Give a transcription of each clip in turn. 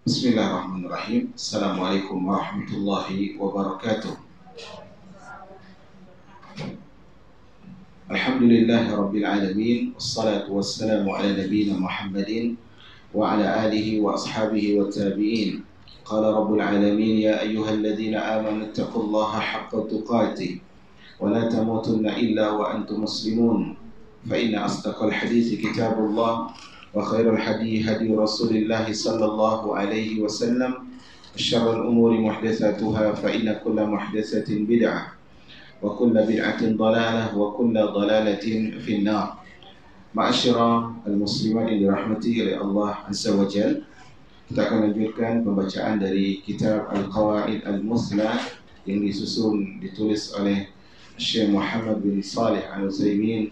Bismillahirrahmanirrahim. Assalamualaikum warahmatullahi wabarakatuh. Alhamdulillahi rabbil alamin. Wassalatu wassalamu ala nabiyyina Muhammadin wa ala alihi wa ashabihi wa tabi'in. Qala rabbul alamin ya ayyuhalladzina amanu taqullaha haqqa tuqatih wa la tamutunna illa wa antum muslimun. Fa inna asdaqal hadithi kitabullah وخير الحديث هدي رسول الله صلى الله عليه وسلم وشر الأمور محدثاتها فإن كل محدثة بدعة وكل بدعة ضلالة وكل ضلالة في النار. معاشر المسلمين yang dirahmati oleh Allah Azza wa Jalla, kita akan lanjutkan pembacaan dari kitab Al-Qawaid Al-Muthla yang ditulis oleh Syekh Muhammad bin Shalih Al-Utsaimin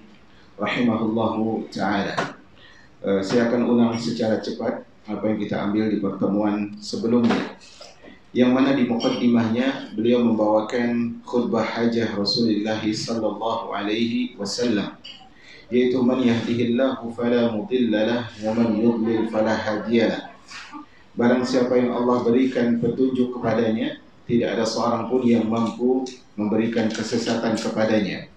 rahimahullahu ta'ala. Saya akan ulang secara cepat apa yang kita ambil di pertemuan sebelumnya, yang mana di muqaddimahnya beliau membawakan khutbah hajah Rasulullah sallallahu alaihi wasallam, yaitu man yahdihillahu fala mudhillalah wa man yudlil fala hadiyalah. Barang siapa yang Allah berikan petunjuk kepadanya, tidak ada seorang pun yang mampu memberikan kesesatan kepadanya.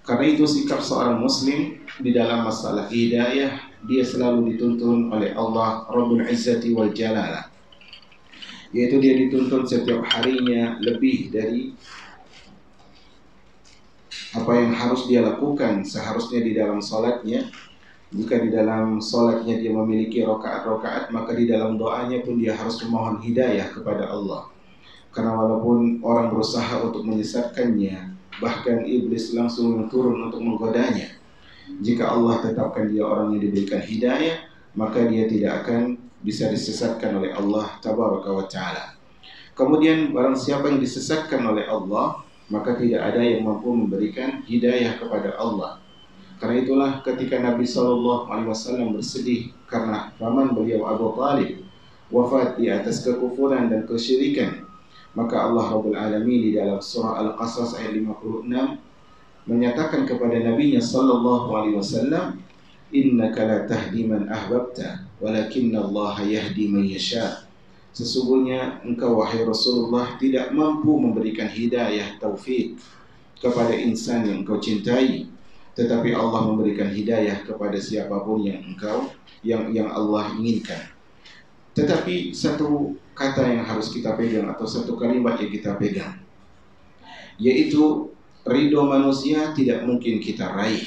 Karena itu sikap seorang muslim di dalam masalah hidayah, dia selalu dituntun oleh Allah Rabbul Izzati wal Jalalah, yaitu dia dituntun setiap harinya lebih dari apa yang harus dia lakukan seharusnya di dalam salatnya. Jika di dalam salatnya dia memiliki rakaat-rakaat, maka di dalam doanya pun dia harus memohon hidayah kepada Allah. Karena walaupun orang berusaha untuk menyesatkannya, bahkan iblis langsung turun untuk menggodanya, jika Allah tetapkan dia orang yang diberikan hidayah, maka dia tidak akan bisa disesatkan oleh Allah Tabaraka wa Ta'ala. Kemudian barang siapa yang disesatkan oleh Allah, maka tidak ada yang mampu memberikan hidayah kepada Allah. Karena itulah ketika Nabi SAW bersedih karena paman beliau Abu Talib wafat di atas kekufuran dan kesyirikan, maka Allah Rabbul Alamin di dalam surah Al-Qasas ayat 56 menyatakan kepada Nabi-Nya sallallahu alaihi wasallam, innaka la tahdi man ahbabta walakinna Allah yahdi man yasha. Sesungguhnya engkau wahai Rasulullah tidak mampu memberikan hidayah taufik kepada insan yang engkau cintai, tetapi Allah memberikan hidayah kepada siapapun yang Allah inginkan. Tetapi satu kata yang harus kita pegang atau satu kalimat yang kita pegang, yaitu ridho manusia tidak mungkin kita raih,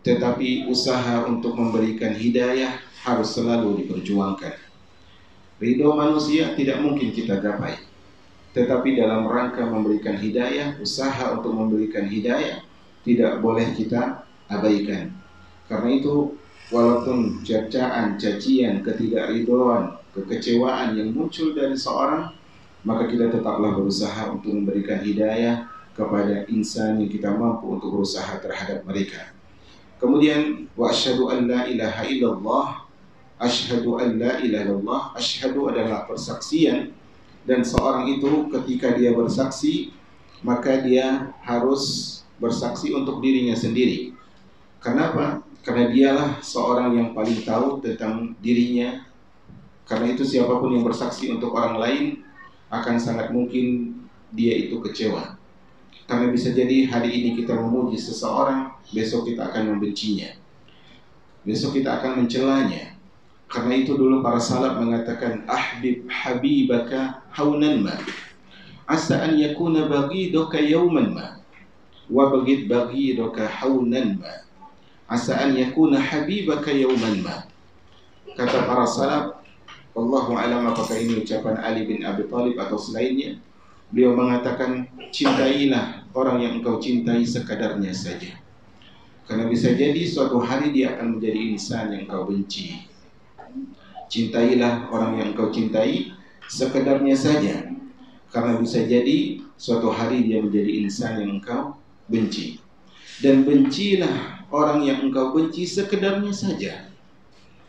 tetapi usaha untuk memberikan hidayah harus selalu diperjuangkan. Ridho manusia tidak mungkin kita gapai, tetapi dalam rangka memberikan hidayah, usaha untuk memberikan hidayah tidak boleh kita abaikan. Karena itu walaupun cercaan, cacian, ketidakridhoan, kekecewaan yang muncul dari seorang, maka kita tetaplah berusaha untuk memberikan hidayah kepada insan yang kita mampu untuk berusaha terhadap mereka. Kemudian wa asyhadu an la ilaha illallah, asyhadu an la ilaha illallah, asyhadu adalah persaksian, dan seorang itu ketika dia bersaksi, maka dia harus bersaksi untuk dirinya sendiri. Kenapa? Karena dialah seorang yang paling tahu tentang dirinya. Karena itu siapapun yang bersaksi untuk orang lain akan sangat mungkin dia itu kecewa. Karena bisa jadi hari ini kita memuji seseorang, besok kita akan membencinya, besok kita akan mencelanya. Karena itu dulu para salaf mengatakan, ahbib habibaka haunan ma, asa an yakuna baghiduka yawman ma, wa baghid baghiduka haunan ma, asa an yakuna habibaka yawman ma. Kata para salaf, wallahu a'lam apakah ini ucapan Ali bin Abi Thalib atau selainnya, beliau mengatakan, cintailah orang yang engkau cintai sekadarnya saja. Karena bisa jadi suatu hari dia akan menjadi insan yang engkau benci. Cintailah orang yang engkau cintai sekadarnya saja. Karena bisa jadi suatu hari dia menjadi insan yang engkau benci. Dan bencilah orang yang engkau benci sekedarnya saja.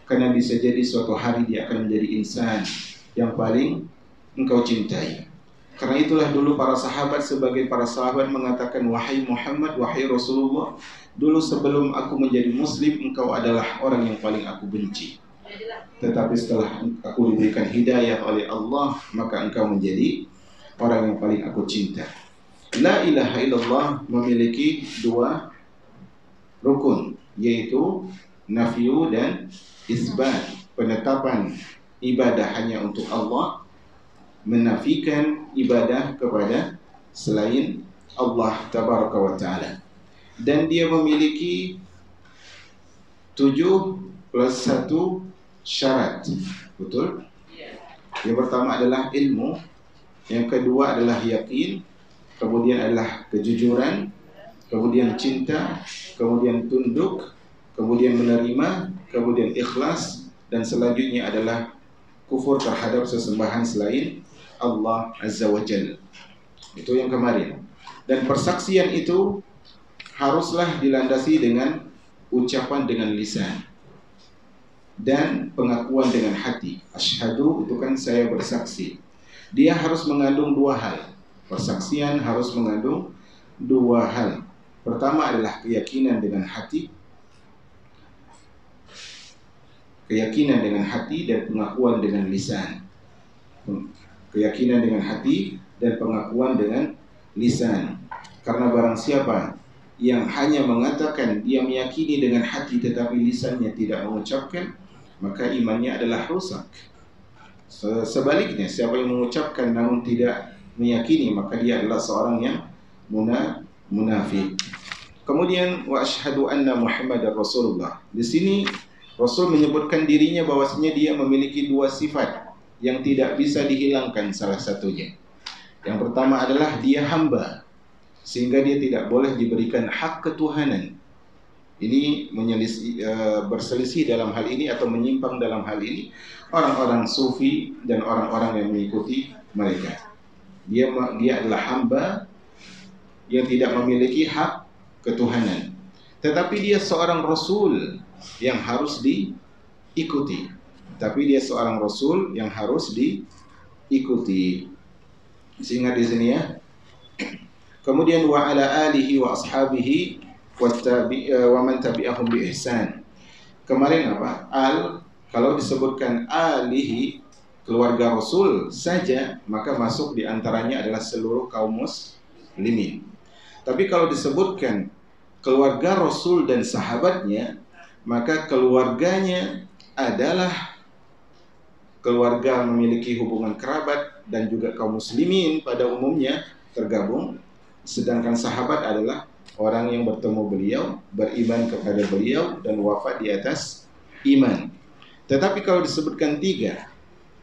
Karena bisa jadi suatu hari dia akan menjadi insan yang paling engkau cintai. Karena itulah dulu para sahabat sebagai para sahabat mengatakan, wahai Muhammad, wahai Rasulullah, dulu sebelum aku menjadi muslim, engkau adalah orang yang paling aku benci. tetapi setelah aku diberikan hidayah oleh Allah, maka engkau menjadi orang yang paling aku cinta. La ilaha illallah memiliki dua rukun, yaitu nafyu dan isbat. Penetapan ibadah hanya untuk Allah, menafikan ibadah kepada selain Allah tabaraka wa ta'ala. Dan dia memiliki 7 plus 1 syarat. Betul? Yang pertama adalah ilmu, yang kedua adalah yakin, kemudian adalah kejujuran, kemudian cinta, kemudian tunduk, kemudian menerima, kemudian ikhlas, dan selanjutnya adalah kufur terhadap sesembahan selain Allah Azza wa Jalla. Itu yang kemarin. Dan persaksian itu haruslah dilandasi dengan ucapan dengan lisan dan pengakuan dengan hati. Asyhadu itu kan saya bersaksi. Dia harus mengandung dua hal. Persaksian harus mengandung dua hal. Pertama adalah keyakinan dengan hati. Keyakinan dengan hati dan pengakuan dengan lisan. Keyakinan dengan hati dan pengakuan dengan lisan. Karena barang siapa yang hanya mengatakan dia meyakini dengan hati tetapi lisannya tidak mengucapkan, maka imannya adalah rusak. Sebaliknya, siapa yang mengucapkan namun tidak meyakini, maka dia adalah seorang yang munafik. Kemudian wa asyhadu anna Muhammadar Rasulullah. Di sini Rasul menyebutkan dirinya bahwasanya dia memiliki dua sifat yang tidak bisa dihilangkan salah satunya. Yang pertama adalah dia hamba, sehingga dia tidak boleh diberikan hak ketuhanan. Ini berselisih dalam hal ini atau menyimpang dalam hal ini orang-orang sufi dan orang-orang yang mengikuti mereka. Dia adalah hamba yang tidak memiliki hak ketuhanan, tetapi dia seorang rasul yang harus diikuti. Tapi dia seorang rasul yang harus diikuti. Sehingga di sini ya. Kemudian wa ala alihi wa ashabihi wa man tabi'ahum bi ihsan. Kemarin apa? Kalau disebutkan alihi, keluarga Rasul saja, maka masuk di antaranya adalah seluruh kaum muslimin. Tapi kalau disebutkan keluarga Rasul dan sahabatnya, maka keluarganya adalah keluarga memiliki hubungan kerabat dan juga kaum muslimin pada umumnya tergabung. Sedangkan sahabat adalah orang yang bertemu beliau, beriman kepada beliau dan wafat di atas iman. Tetapi kalau disebutkan tiga,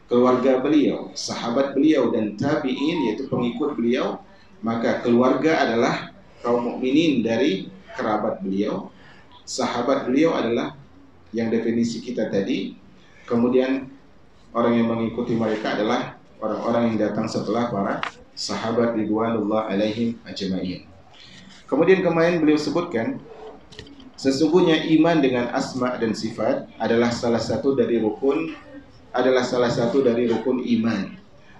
keluarga beliau, sahabat beliau dan tabi'in, yaitu pengikut beliau, maka keluarga adalah kaum mukminin dari kerabat beliau. Sahabat beliau adalah yang definisi kita tadi. Kemudian orang yang mengikuti mereka adalah orang-orang yang datang setelah para sahabat ridwanullah alaihim ajma'in. Kemudian kemarin beliau sebutkan sesungguhnya iman dengan asma dan sifat adalah salah satu dari rukun iman.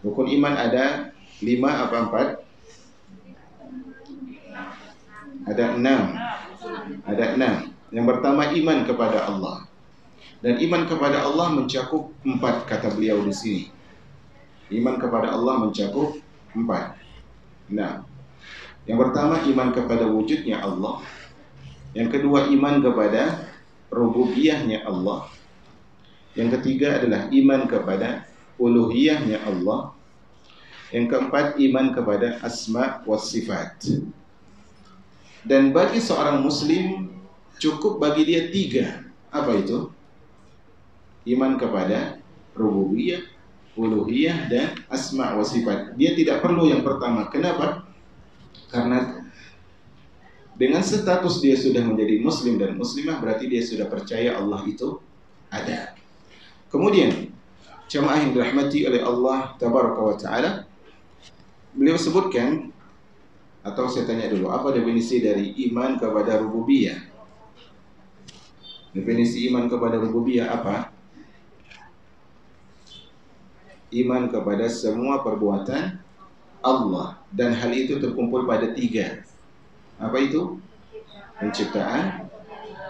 Rukun iman ada 5 apa 4? Ada 6. Yang pertama iman kepada Allah. Dan iman kepada Allah mencakup 4 kata beliau di sini. Iman kepada Allah mencakup 4. Nah, yang pertama iman kepada wujudnya Allah. Yang kedua iman kepada rububiyahnya Allah. Yang ketiga adalah iman kepada uluhiyahnya Allah. Yang keempat iman kepada asma wa sifat. Dan bagi seorang muslim cukup bagi dia 3. Apa itu? Iman kepada rububiyah, uluhiyah dan asma wa sifat. Dia tidak perlu yang pertama. Kenapa? Karena dengan status dia sudah menjadi muslim dan muslimah, berarti dia sudah percaya Allah itu ada. Kemudian jamaah yang dirahmati oleh Allah tabaraka wa ta'ala, beliau sebutkan, atau saya tanya dulu, apa definisi dari iman kepada rububiyah? Definisi iman kepada rububiyah apa? Iman kepada semua perbuatan Allah, dan hal itu terkumpul pada 3. Apa itu? Penciptaan,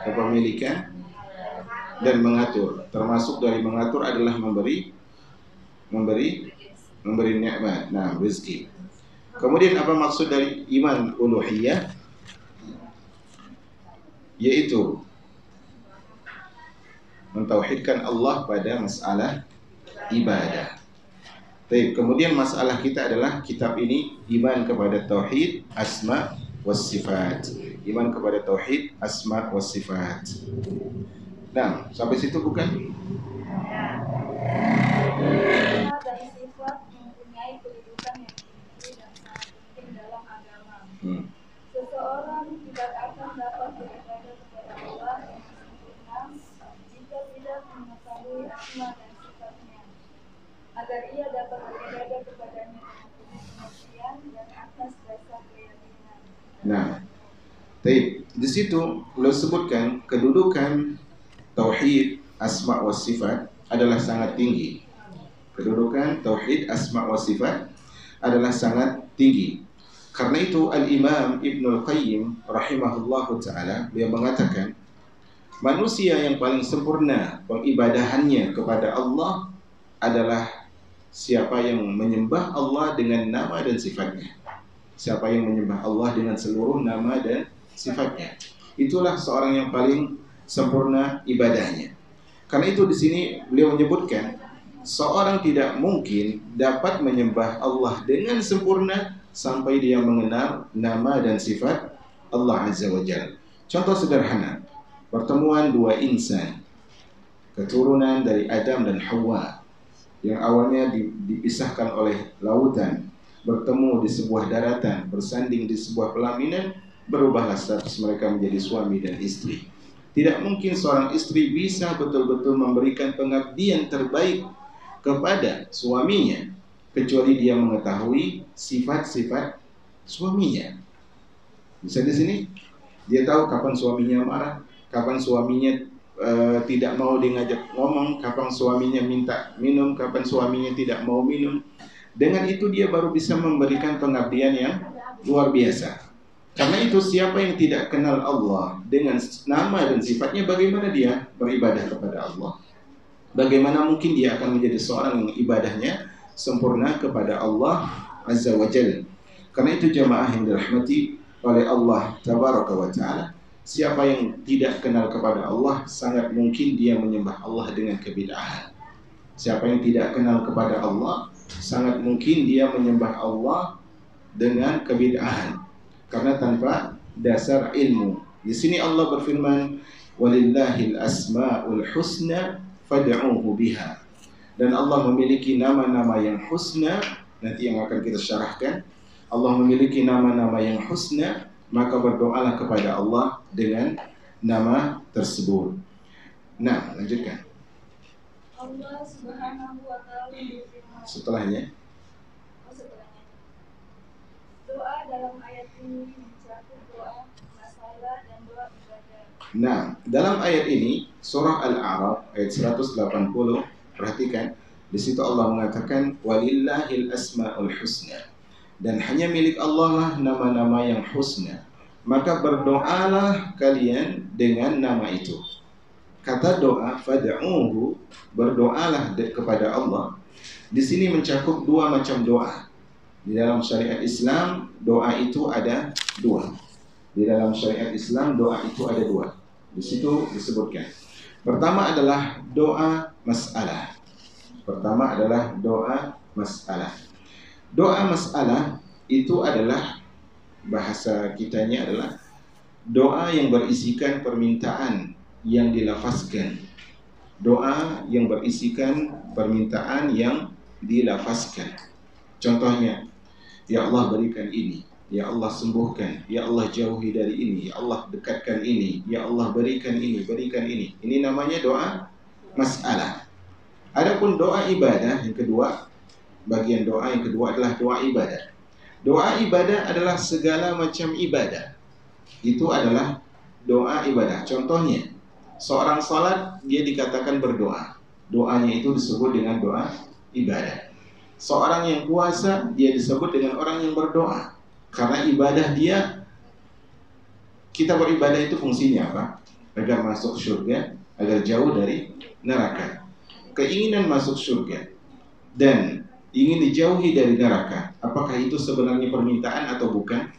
kepemilikan, dan mengatur. Termasuk dari mengatur adalah memberi nikmat. Nah, rezeki. Kemudian apa maksud dari iman uluhiyah? Yaitu mentauhidkan Allah pada masalah ibadah. Baik, kemudian masalah kita adalah kitab ini iman kepada tauhid asma was sifat. Iman kepada tauhid asma was sifat. Nah, sampai situ bukan? Nama dan sifat mempunyai kedudukan yang tinggi dan sangat penting dalam agama. Seseorang tidak akan dapat beribadah kepada Allah dengan sempurna jika tidak mengetahui asma dan sifatnya, agar ia dapat beribadah kepadanya dengan penuh pengertian dan atas dasar keyakinan. Nah, di situ beliau sebutkan kedudukan tauhid asma wa sifat adalah sangat tinggi. Kedudukan tauhid asma wa sifat adalah sangat tinggi. Karena itu Al-Imam Ibnul Qayyim rahimahullahu ta'ala beliau mengatakan manusia yang paling sempurna pengibadahannya kepada Allah adalah siapa yang menyembah Allah dengan nama dan sifatnya. Siapa yang menyembah Allah dengan seluruh nama dan sifatnya, itulah seorang yang paling sempurna ibadahnya. Karena itu di sini beliau menyebutkan seorang tidak mungkin dapat menyembah Allah dengan sempurna sampai dia mengenal nama dan sifat Allah Azza wa Jalla. Contoh sederhana, pertemuan dua insan keturunan dari Adam dan Hawa yang awalnya dipisahkan oleh lautan, bertemu di sebuah daratan, bersanding di sebuah pelaminan, berubahlah status mereka menjadi suami dan istri. Tidak mungkin seorang istri bisa betul-betul memberikan pengabdian terbaik kepada suaminya kecuali dia mengetahui sifat-sifat suaminya. Bisa di sini dia tahu kapan suaminya marah, kapan suaminya tidak mau diajak ngomong, kapan suaminya minta minum, kapan suaminya tidak mau minum. Dengan itu dia baru bisa memberikan pengabdian yang luar biasa. Karena itu siapa yang tidak kenal Allah dengan nama dan sifatnya, bagaimana dia beribadah kepada Allah? Bagaimana mungkin dia akan menjadi seorang yang ibadahnya sempurna kepada Allah Azza wa Jalla? Karena itu jamaah yang dirahmati oleh Allah Tabaraka wa Ta'ala, siapa yang tidak kenal kepada Allah, sangat mungkin dia menyembah Allah dengan kebid'ahan. Siapa yang tidak kenal kepada Allah, sangat mungkin dia menyembah Allah dengan kebid'ahan, karena tanpa dasar ilmu. Di sini Allah berfirman, "Walillahil asmaul husna fad'uhu biha." Dan Allah memiliki nama-nama yang husna, nanti yang akan kita syarahkan. Allah memiliki nama-nama yang husna, maka berdoalah kepada Allah dengan nama tersebut. Nah, lanjutkan. Allah Subhanahu wa Ta'ala berfirman. Setelahnya. Doa dalam ayat ini mencakup doa masalah dan doa ibadah. Nah, dalam ayat ini surah Al-A'raf ayat 180, perhatikan di situ Allah mengatakan walillahil asmaul husna, dan hanya milik Allah lah nama-nama yang husna, maka berdoalah kalian dengan nama itu. Kata doa fad'uhu, berdoalah kepada Allah, di sini mencakup dua macam doa. Di dalam syariat Islam doa itu ada dua. Di dalam syariat Islam doa itu ada dua. Di situ disebutkan. Pertama adalah doa masalah. Pertama adalah doa masalah. Doa masalah itu adalah bahasa kitanya adalah doa yang berisikan permintaan yang dilafazkan. Doa yang berisikan permintaan yang dilafazkan. Contohnya, ya Allah berikan ini, ya Allah sembuhkan, ya Allah jauhi dari ini, ya Allah dekatkan ini, ya Allah berikan ini, berikan ini. Ini namanya doa masalah. Adapun doa ibadah yang kedua, bagian doa yang kedua adalah doa ibadah. Doa ibadah adalah segala macam ibadah. Itu adalah doa ibadah. Contohnya, seorang salat dia dikatakan berdoa. Doanya itu disebut dengan doa ibadah. Seorang yang puasa dia disebut dengan orang yang berdoa. Karena ibadah dia, kita beribadah itu fungsinya apa? Agar masuk surga. agar jauh dari neraka. Keinginan masuk surga dan ingin dijauhi dari neraka, apakah itu sebenarnya permintaan atau bukan?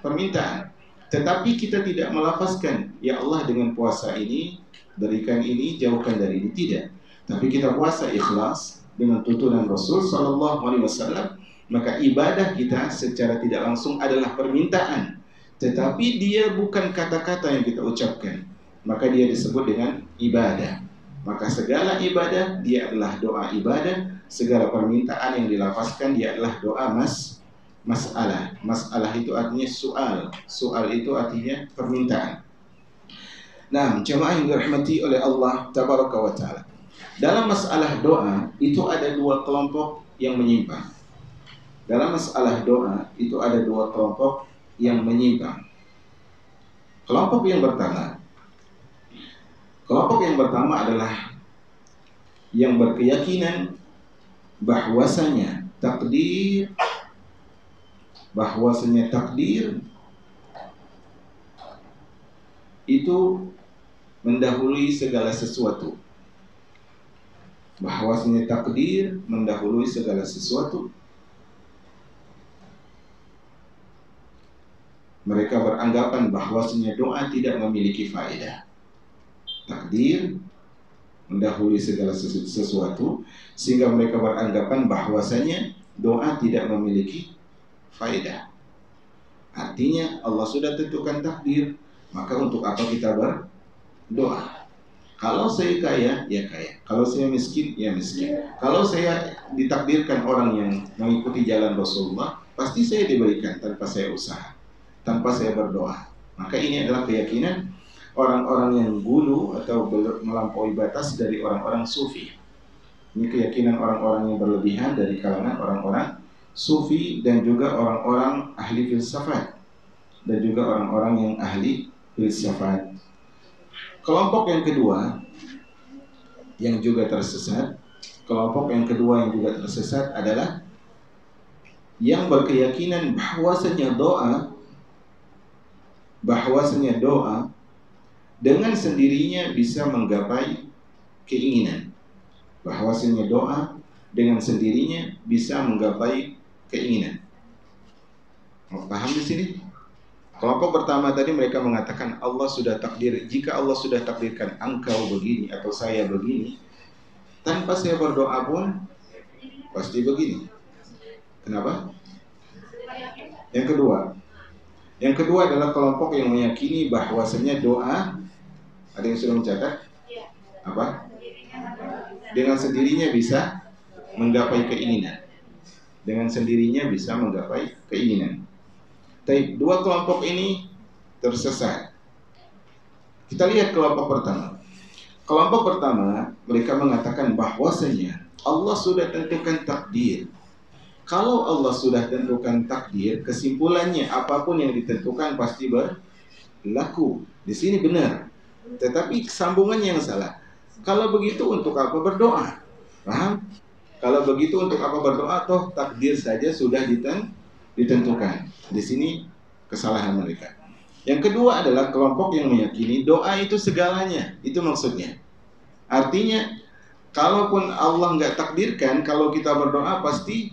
Permintaan. Tetapi kita tidak melafazkan, ya Allah dengan puasa ini, berikan ini, jauhkan dari ini, tidak. Tapi kita puasa ikhlas dengan tuntunan Rasul Sallallahu Alaihi Wasallam, maka ibadah kita secara tidak langsung adalah permintaan. Tetapi dia bukan kata-kata yang kita ucapkan, maka dia disebut dengan ibadah. Maka segala ibadah dia adalah doa ibadah, segala permintaan yang dilafazkan dia adalah doa masalah. Masalah itu artinya soal. Soal itu artinya permintaan. Nah, jemaah yang dirahmati oleh Allah Tabaraka wa Ta'ala, dalam masalah doa itu ada dua kelompok yang menyimpang. Dalam masalah doa itu ada dua kelompok yang menyimpang. Kelompok yang pertama adalah yang berkeyakinan bahwasanya takdir itu mendahului segala sesuatu. Bahwasanya takdir mendahului segala sesuatu. Mereka beranggapan bahwasanya doa tidak memiliki faedah. Takdir mendahului segala sesuatu, sehingga mereka beranggapan bahwasanya doa tidak memiliki faedah. Artinya Allah sudah tentukan takdir, maka untuk apa kita berdoa? Kalau saya kaya, ya kaya. Kalau saya miskin, ya miskin. Kalau saya ditakdirkan orang yang mengikuti jalan Rasulullah, pasti saya diberikan tanpa saya usaha, tanpa saya berdoa. Maka ini adalah keyakinan orang-orang yang gulu atau melampaui batas dari orang-orang sufi. Ini keyakinan orang-orang yang berlebihan dari kalangan orang-orang sufi dan juga orang-orang ahli filsafat dan juga orang-orang yang ahli filsafat. Kelompok yang kedua yang juga tersesat, adalah yang berkeyakinan bahwasanya doa dengan sendirinya bisa menggapai keinginan. Bahwasanya doa dengan sendirinya bisa menggapai keinginan. Paham di sini? Kelompok pertama tadi mereka mengatakan Allah sudah takdir, jika Allah sudah takdirkan engkau begini atau saya begini, tanpa saya berdoa pun pasti begini. Kenapa? Yang kedua adalah kelompok yang meyakini bahwasanya doa, ada yang sudah mencatat? Apa? Dengan sendirinya bisa menggapai keinginan. Dengan sendirinya bisa menggapai keinginan. Tapi dua kelompok ini tersesat. Kita lihat kelompok pertama. Kelompok pertama mereka mengatakan bahwasanya Allah sudah tentukan takdir. Kalau Allah sudah tentukan takdir, kesimpulannya apapun yang ditentukan pasti berlaku. Di sini benar. Tetapi sambungannya yang salah. Kalau begitu untuk apa berdoa? Paham? Kalau begitu untuk apa berdoa? Toh takdir saja sudah ditentukan. Di sini kesalahan mereka. Yang kedua adalah kelompok yang meyakini doa itu segalanya. Itu maksudnya. Artinya, kalaupun Allah nggak takdirkan, kalau kita berdoa pasti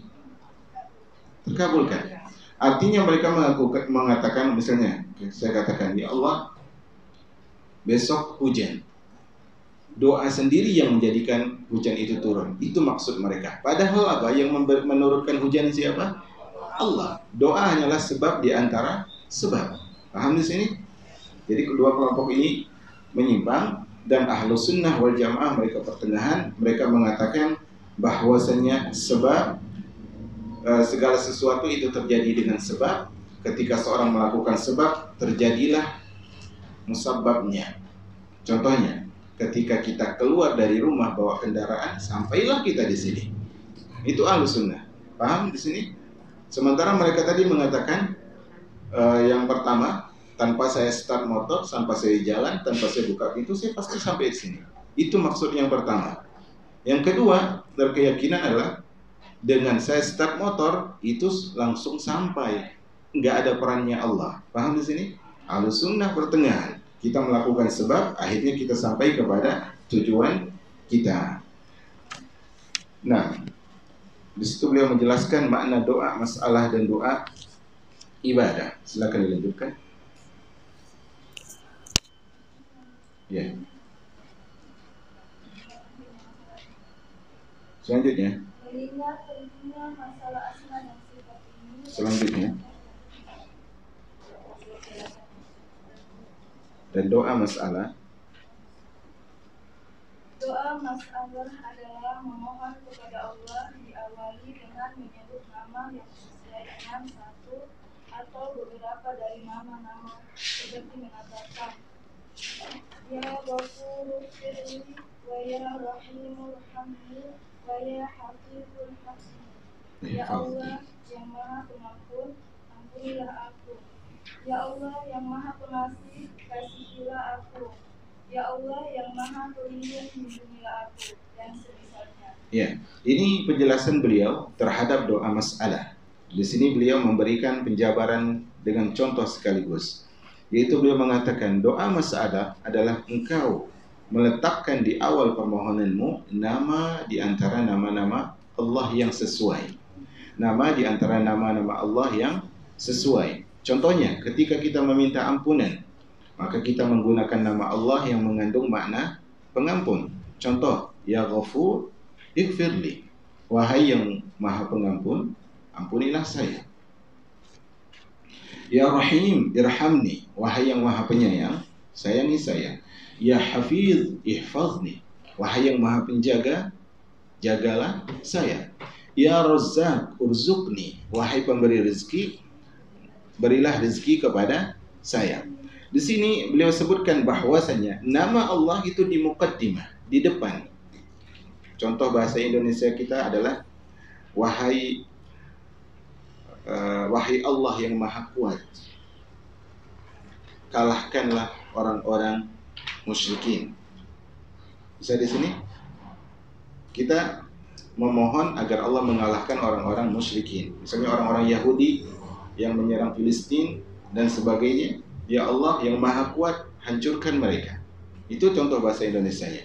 terkabulkan. Artinya mereka mengatakan, misalnya, saya katakan, ya Allah, besok hujan. Doa sendiri yang menjadikan hujan itu turun. Itu maksud mereka. Padahal apa? Yang menurunkan hujan siapa? Allah. Doa hanyalah sebab di antara sebab. Paham di sini? Jadi kedua kelompok ini menyimpang, dan Ahlus Sunnah wal Jamaah mereka pertengahan. Mereka mengatakan bahwasanya sebab segala sesuatu itu terjadi dengan sebab. Ketika seorang melakukan sebab, terjadilah musabbabnya. Contohnya, ketika kita keluar dari rumah bawa kendaraan, sampailah kita di sini. Itu Ahlus Sunnah. Paham di sini? Sementara mereka tadi mengatakan yang pertama, tanpa saya start motor, tanpa saya jalan, tanpa saya buka pintu, saya pasti sampai di sini. Itu maksud yang pertama. Yang kedua, berkeyakinan adalah dengan saya start motor itu langsung sampai, nggak ada perannya Allah. Paham di sini? Ahlus Sunnah pertengahan. Kita melakukan sebab, akhirnya kita sampai kepada tujuan kita. Nah, di situ beliau menjelaskan makna doa masalah dan doa ibadah. Silakan dilanjutkan. Ya. Selanjutnya. Mengingat pentingnya masalah asma dan sifat ini. Selanjutnya. Dan doa masalah. Doa masalah adalah memohon kepada Allah diawali dengan menyebut nama yang sesuai dengan satu atau beberapa dari nama-nama, seperti mengatakan Ya Ghafurur Firli wa Ya Rahimul Hamdi wa Ya Hafizul Hakim. Ya Allah yang Maha Pengampun, ampunilah aku. Ya Allah yang Maha Pengasih, kasihilah aku. Ya Allah yang Maha Pelindung, lindungilah aku, dan semisalnya. Ya, ini penjelasan beliau terhadap doa masalah. Di sini beliau memberikan penjabaran dengan contoh sekaligus. Yaitu beliau mengatakan doa masalah adalah engkau meletakkan di awal permohonanmu nama di antara nama-nama Allah yang sesuai. Nama di antara nama-nama Allah yang sesuai. Contohnya, ketika kita meminta ampunan, maka kita menggunakan nama Allah yang mengandung makna pengampun. Contoh, Ya Ghafur, Ighfirli. Wahai yang Maha Pengampun, ampunilah saya. Ya Rahim, Irhamni. Wahai yang Maha Penyayang, sayangi saya. Ya Hafiz, Ihfazni. Wahai yang Maha Penjaga, jagalah saya. Ya Razzaq, Urzukni. Wahai pemberi rezeki, berilah rezeki kepada saya. Di sini beliau sebutkan bahwasanya nama Allah itu di muqaddimah, di depan. Contoh bahasa Indonesia kita adalah wahai Allah yang Maha Kuat, kalahkanlah orang-orang musyrikin. Bisa di sini kita memohon agar Allah mengalahkan orang-orang musyrikin. Misalnya orang-orang Yahudi yang menyerang Filistin dan sebagainya. Ya Allah yang Maha Kuat, hancurkan mereka. Itu contoh bahasa Indonesianya.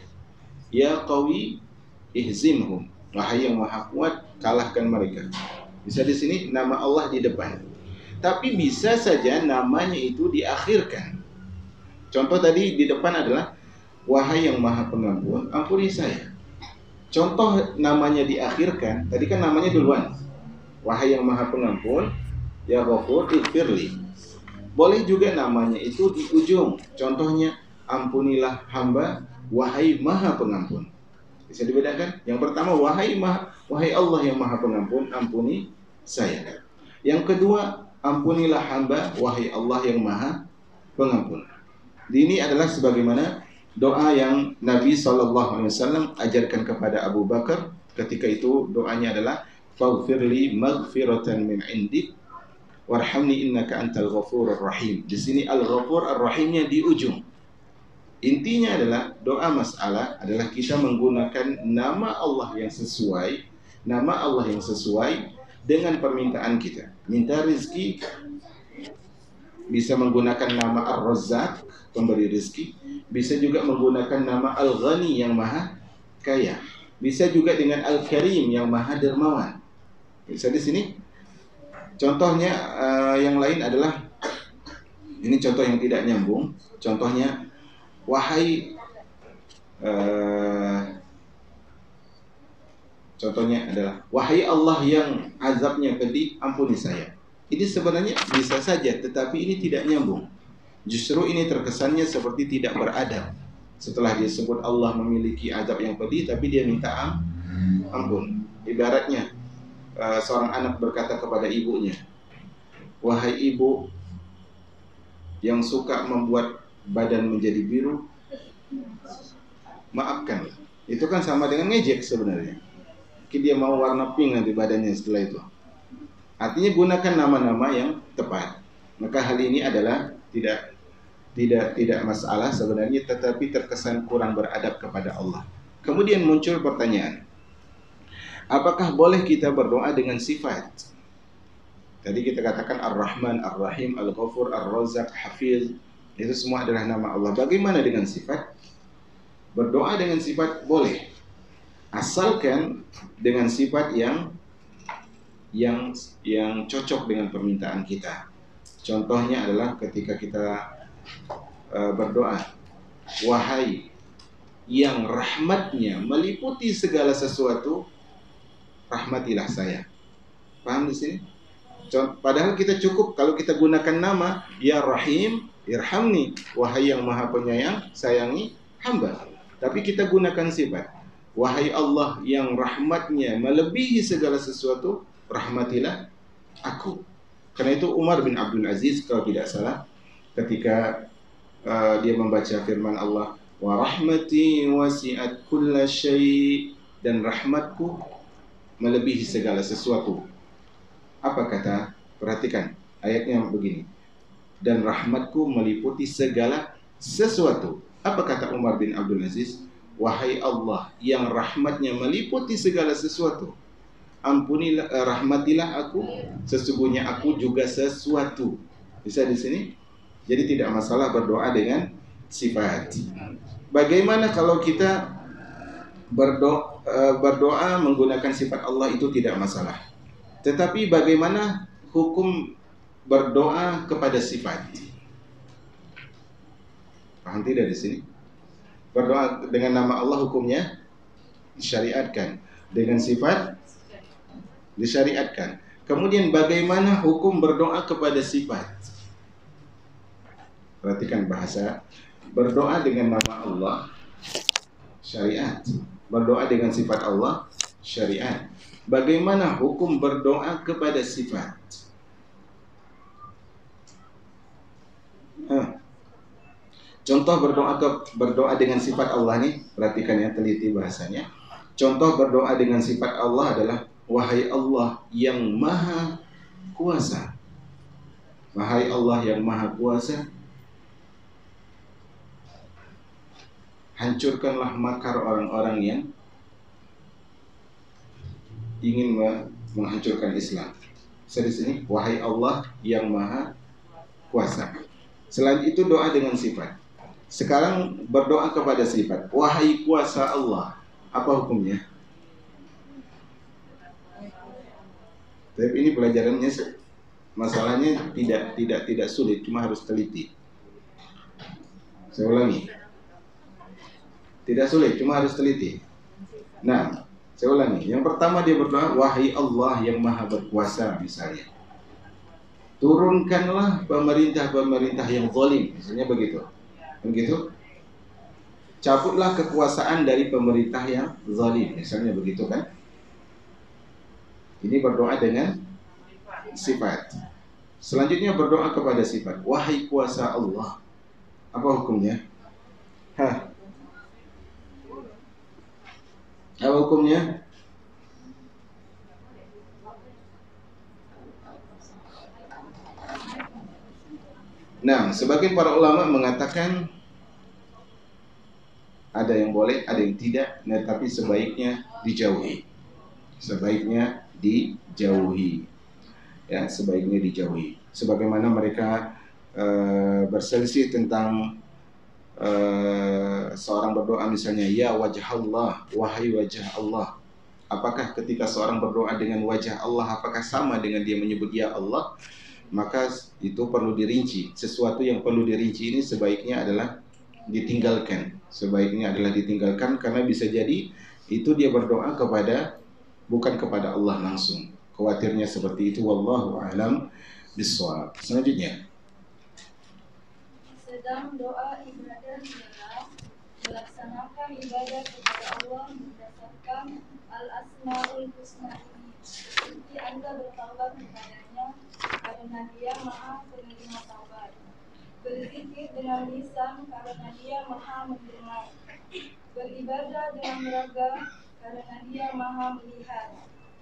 Ya Qawi, ihzimhum. Wahai yang Maha Kuat, kalahkan mereka. Bisa di sini nama Allah di depan. Tapi bisa saja namanya itu diakhirkan. Contoh tadi di depan adalah wahai yang Maha Pengampun, ampuni saya. Contoh namanya diakhirkan, tadi kan namanya duluan. Wahai yang Maha Pengampun, Ya Ghafur, Ighfirli. Boleh juga namanya itu di ujung. Contohnya, ampunilah hamba, wahai Maha Pengampun. Bisa dibedakan? Yang pertama, wahai Allah yang Maha Pengampun, ampuni saya. Yang kedua, ampunilah hamba, wahai Allah yang Maha Pengampun. Ini adalah sebagaimana doa yang Nabi SAW ajarkan kepada Abu Bakar. Ketika itu doanya adalah faghfirli maghfiratan min indik warhamni innaka antal ghafurur rahim. Di sini al-ghafur ar-rahimnya di ujung. Intinya adalah doa masalah adalah kita menggunakan nama Allah yang sesuai, nama Allah yang sesuai dengan permintaan kita. Minta rezeki bisa menggunakan nama Ar-Razzaq, pemberi rezeki, bisa juga menggunakan nama Al-Ghani yang Maha Kaya. Bisa juga dengan Al-Karim yang Maha Dermawan. Bisa di sini. Contohnya yang lain adalah, ini contoh yang tidak nyambung. Contohnya, wahai contohnya adalah wahai Allah yang azabnya pedih, ampuni saya. Ini sebenarnya bisa saja, tetapi ini tidak nyambung. Justru ini terkesannya seperti tidak beradab. Setelah dia sebut Allah memiliki azab yang pedih, tapi dia minta ampun. Ibaratnya seorang anak berkata kepada ibunya, wahai ibu yang suka membuat badan menjadi biru, maafkanlah. Itu kan sama dengan ngejek sebenarnya. Mungkin dia mau warna pink nanti badannya setelah itu. Artinya gunakan nama-nama yang tepat. Maka hal ini adalah tidak masalah sebenarnya, tetapi terkesan kurang beradab kepada Allah. Kemudian muncul pertanyaan, apakah boleh kita berdoa dengan sifat? Tadi kita katakan Ar-Rahman, Ar-Rahim, Al-Ghafur, Ar-Razzaq, Hafiz, Itu semua adalah nama Allah. Bagaimana dengan sifat? Berdoa dengan sifat boleh, asalkan dengan sifat yang cocok dengan permintaan kita. Contohnya adalah ketika kita berdoa, wahai yang rahmatnya meliputi segala sesuatu, rahmatilah saya. Paham di sini? Padahal kita cukup kalau kita gunakan nama ya Rahim, irhamni, wahai yang maha penyayang, sayangi hamba. Tapi kita gunakan sifat, wahai Allah yang rahmatnya melebihi segala sesuatu, rahmatilah aku. Karena itu Umar bin Abdul Aziz kalau tidak salah, ketika dia membaca firman Allah, wa rahmati wasi'at kulla syai', dan rahmatku melebihi segala sesuatu. Apa kata? Perhatikan ayatnya begini. Dan rahmatku meliputi segala sesuatu. Apa kata Umar bin Abdul Aziz? Wahai Allah yang rahmatnya meliputi segala sesuatu, ampunilah, rahmatilah aku, sesungguhnya aku juga sesuatu. Bisa di sini? Jadi tidak masalah berdoa dengan sifat. Bagaimana kalau kita berdoa menggunakan sifat Allah, itu tidak masalah. Tetapi bagaimana hukum berdoa kepada sifat? Paham tidak di sini? Berdoa dengan nama Allah hukumnya disyariatkan, dengan sifat disyariatkan. Kemudian bagaimana hukum berdoa kepada sifat? Perhatikan bahasa. Berdoa dengan nama Allah syariat, berdoa dengan sifat Allah syariat. Bagaimana hukum berdoa kepada sifat? Contoh berdoa dengan sifat Allah nih, perhatikan ya, teliti bahasanya. Contoh berdoa dengan sifat Allah adalah, wahai Allah yang maha kuasa. Wahai Allah yang maha kuasa, hancurkanlah makar orang-orang yang ingin menghancurkan Islam. Di sini, wahai Allah yang maha kuasa. Selain itu doa dengan sifat. Sekarang berdoa kepada sifat, wahai kuasa Allah. Apa hukumnya? Tapi ini pelajarannya, masalahnya tidak sulit, cuma harus teliti. Saya ulangi. Tidak sulit, cuma harus teliti. Nah, saya ulangi. Yang pertama dia berdoa, wahai Allah yang maha berkuasa, misalnya. Turunkanlah pemerintah-pemerintah yang zalim, misalnya begitu. Begitu. Cabutlah kekuasaan dari pemerintah yang zalim, misalnya begitu kan? Ini berdoa dengan sifat. Selanjutnya berdoa kepada sifat, wahai kuasa Allah. Apa hukumnya? Apa hukumnya? Nah, sebagian para ulama mengatakan ada yang boleh, ada yang tidak, nah, tapi sebaiknya dijauhi. Sebaiknya dijauhi. Ya, sebaiknya dijauhi. Sebagaimana mereka berselisih tentang seorang berdoa misalnya, ya wajah Allah, wahai wajah Allah. Apakah ketika seorang berdoa dengan wajah Allah, apakah sama dengan dia menyebut ya Allah? Maka itu perlu dirinci. Sesuatu yang perlu dirinci ini sebaiknya adalah ditinggalkan. Sebaiknya adalah ditinggalkan, karena bisa jadi itu dia berdoa bukan kepada Allah langsung. Khawatirnya seperti itu. Wallahu a'lam bishawab. Selanjutnya, sedang doa ibadah ialah melaksanakan ibadah kepada Allah berdasarkan al-asmaul husna ini, seperti Anda bertaubat kepadanya karena Dia Maha Penerima taubat, berzikir dengan lisan karena Dia Maha mendengar, beribadah dengan raga karena Dia Maha melihat,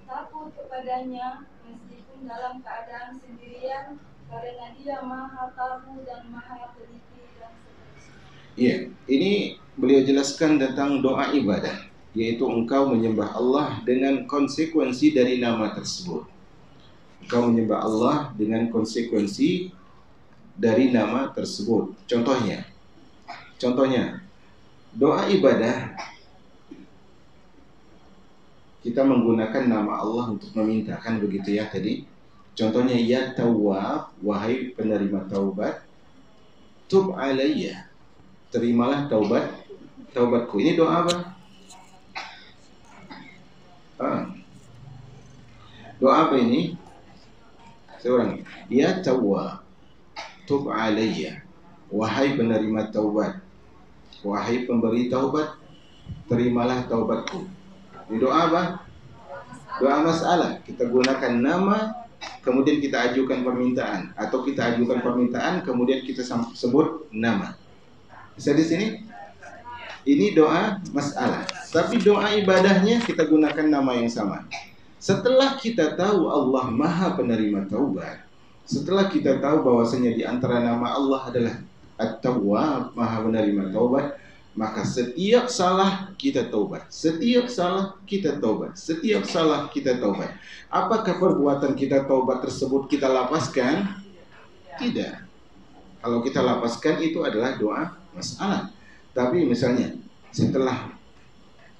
takut kepadanya meskipun dalam keadaan sendirian karena Dia Maha tahu dan Maha teliti, dan seterusnya. Iya, ini beliau jelaskan tentang doa ibadah, yaitu engkau menyembah Allah dengan konsekuensi dari nama tersebut. Engkau menyembah Allah dengan konsekuensi dari nama tersebut. Contohnya, doa ibadah kita menggunakan nama Allah untuk meminta, kan begitu ya tadi. Contohnya, ya Tawwab, wahai penerima taubat, tub alayya, terimalah taubatku. Ini doa apa? Doa apa ini? Seorang, ya Tawwab, tub alayya, wahai penerima taubat, wahai pemberi taubat, terimalah taubatku. Ini doa apa? Doa masalah. Kita gunakan nama, kemudian kita ajukan permintaan, atau kita ajukan permintaan kemudian kita sebut nama. Bisa di sini? Ini doa masalah. Tapi doa ibadahnya kita gunakan nama yang sama. Setelah kita tahu Allah Maha Penerima Taubat, setelah kita tahu bahwasanya di antara nama Allah adalah At-Tawwab, Maha Penerima Taubat, maka setiap salah kita taubat. Setiap salah kita taubat. Setiap salah kita taubat. Apakah perbuatan kita taubat tersebut kita lapaskan? Tidak. Kalau kita lapaskan itu adalah doa masalah. Tapi misalnya setelah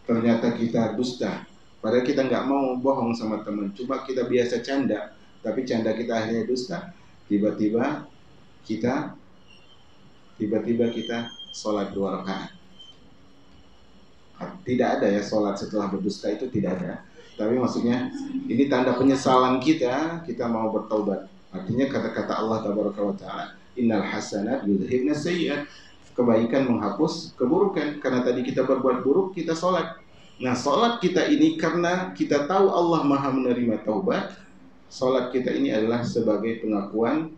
ternyata kita dusta, padahal kita nggak mau bohong sama teman, cuma kita biasa canda, tapi canda kita akhirnya dusta. Tiba-tiba kita sholat 2 rakaat. Tidak ada ya sholat setelah berdusta, itu tidak ada. Tapi maksudnya ini tanda penyesalan kita mau bertaubat. Artinya kata-kata Allah Tabaraka wa Ta'ala, innal hasanat yudhibna sayyi'at, kebaikan menghapus keburukan. Karena tadi kita berbuat buruk, kita sholat. Nah, sholat kita ini karena kita tahu Allah Maha Menerima Taubat, sholat kita ini adalah sebagai pengakuan